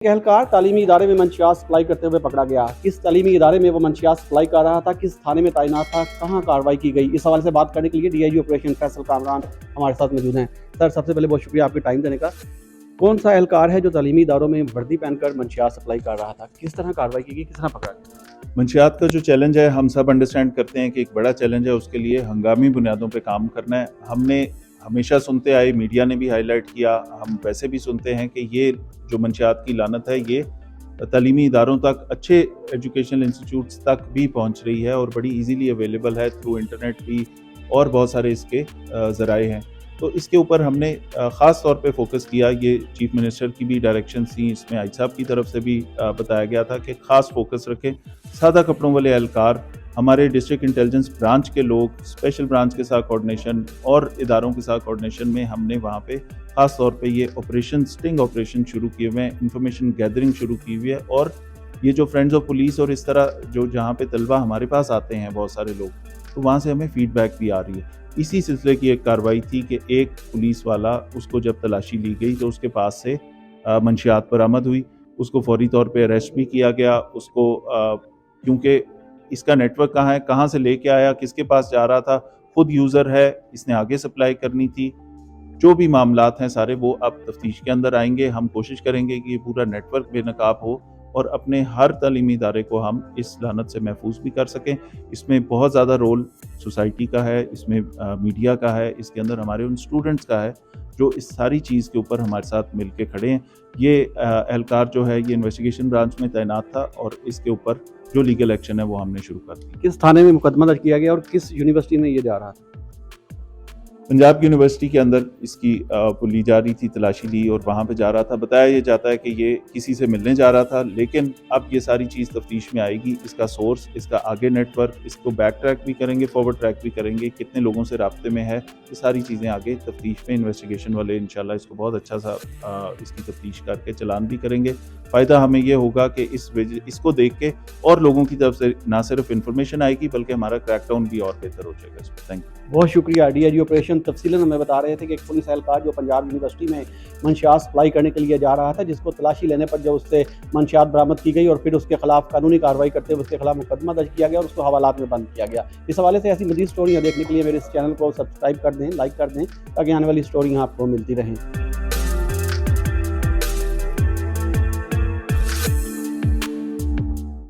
اہلکار تعلیمی ادارے میں منشیات سپلائی کرتے ہوئے پکڑا گیا۔ کس تعلیمی ادارے میں وہ منشیات سپلائی کر رہا تھا، کس تھانے میں تعینات تھا، کہاں کارروائی کی گئی، اس حوالے سے بات کرنے کے لیے D I G operation Faisal Kamran ہمارے ساتھ موجود ہیں۔ سر، سب سے پہلے بہت شکریہ آپ کے ٹائم دینے کا۔ کون سا اہلکار ہے جو تعلیمی اداروں میں وردی پہن کر منشیات سپلائی کر رہا تھا، کس طرح کارروائی کی گئی، کس طرح پکڑا گیا؟ منشیات کا جو چیلنج ہے ہم سب انڈرسٹینڈ کرتے ہیں کہ ایک بڑا چیلنج ہے، اس کے لیے ہنگامی بنیادوں پہ کام کرنا ہے۔ ہم نے ہمیشہ سنتے آئے، میڈیا نے بھی ہائی لائٹ کیا، ہم ویسے بھی سنتے ہیں کہ یہ جو منشیات کی لعنت ہے یہ تعلیمی اداروں تک، اچھے ایجوکیشنل انسٹیٹیوٹس تک بھی پہنچ رہی ہے اور بڑی ایزیلی اویلیبل ہے تھرو انٹرنیٹ بھی، اور بہت سارے اس کے ذرائع ہیں۔ تو اس کے اوپر ہم نے خاص طور پہ فوکس کیا۔ یہ چیف منسٹر کی بھی ڈائریکشن تھیں، اس میں آئی صاحب کی طرف سے بھی بتایا گیا تھا کہ خاص فوکس رکھیں۔ سادہ کپڑوں والے اہلکار، ہمارے ڈسٹرکٹ انٹیلیجنس برانچ کے لوگ، اسپیشل برانچ کے ساتھ کوآرڈینیشن اور اداروں کے ساتھ کوآرڈینیشن میں ہم نے وہاں پہ خاص طور پہ یہ آپریشن سٹنگ آپریشن شروع کیے ہوئے ہیں، انفارمیشن گیدرنگ شروع کی ہوئی ہے۔ اور یہ جو فرینڈز آف پولیس اور اس طرح جو جہاں پہ طلبہ ہمارے پاس آتے ہیں بہت سارے لوگ، تو وہاں سے ہمیں فیڈ بیک بھی آ رہی ہے۔ اسی سلسلے کی ایک کارروائی تھی کہ ایک پولیس والا، اس کو جب تلاشی لی گئی تو اس کے پاس سے منشیات برآمد ہوئی، اس کو فوری طور پہ اریسٹ بھی کیا گیا۔ اس کو کیونکہ اس کا نیٹ ورک کہاں ہے، کہاں سے لے کے آیا، کس کے پاس جا رہا تھا، خود یوزر ہے، اس نے آگے سپلائی کرنی تھی، جو بھی معاملات ہیں سارے وہ اب تفتیش کے اندر آئیں گے۔ ہم کوشش کریں گے کہ یہ پورا نیٹ ورک بے نقاب ہو اور اپنے ہر تعلیمی ادارے کو ہم اس لعنت سے محفوظ بھی کر سکیں۔ اس میں بہت زیادہ رول سوسائٹی کا ہے، اس میں میڈیا کا ہے، اس کے اندر ہمارے ان اسٹوڈنٹس کا ہے جو اس ساری چیز کے اوپر ہمارے ساتھ مل کے کھڑے ہیں۔ یہ اہلکار جو ہے یہ انویسٹیگیشن برانچ میں تعینات تھا اور اس کے اوپر جو لیگل ایکشن ہے وہ ہم نے شروع کر دیا۔ کس تھانے میں مقدمہ درج کیا گیا اور کس یونیورسٹی میں یہ جا رہا تھا؟ پنجاب کی یونیورسٹی کے اندر اس کی لی جا رہی تھی، تلاشی لی اور وہاں پہ جا رہا تھا۔ بتایا یہ جاتا ہے کہ یہ کسی سے ملنے جا رہا تھا، لیکن اب یہ ساری چیز تفتیش میں آئے گی، اس کا سورس، اس کا آگے نیٹ ورک، اس کو بیک ٹریک بھی کریں گے، فارورڈ ٹریک بھی کریں گے، کتنے لوگوں سے رابطے میں ہے، یہ ساری چیزیں آگے تفتیش میں انویسٹیگیشن والے انشاءاللہ اس کو بہت اچھا سا اس کی تفتیش کر کے چلان بھی کریں گے۔ فائدہ ہمیں یہ ہوگا کہ اس کو دیکھ کے اور لوگوں کی طرف سے نہ صرف انفارمیشن آئے گی بلکہ ہمارا کریک ڈاؤن بھی اور بہتر ہو جائے گا اس میں۔ Thank you. بہت شکریہ۔ ڈی آئی جی آپریشن تفصیلاً ہمیں بتا رہے تھے کہ ایک پولیس اہلکار جو پنجاب یونیورسٹی میں منشیات سپلائی کرنے کے لیے جا رہا تھا، جس کو تلاشی لینے پر جب اس سے منشیات برآمد کی گئی اور پھر اس کے خلاف قانونی کارروائی کرتے ہوئے اس کے خلاف مقدمہ درج کیا گیا اور اس کو حوالات میں بند کیا گیا۔ اس حوالے سے ایسی مزید اسٹوریاں دیکھنے کے لیے میرے اس چینل کو سبسکرائب کر دیں، لائک کر دیں، تاکہ آنے والی اسٹوریاں آپ کو ملتی رہیں۔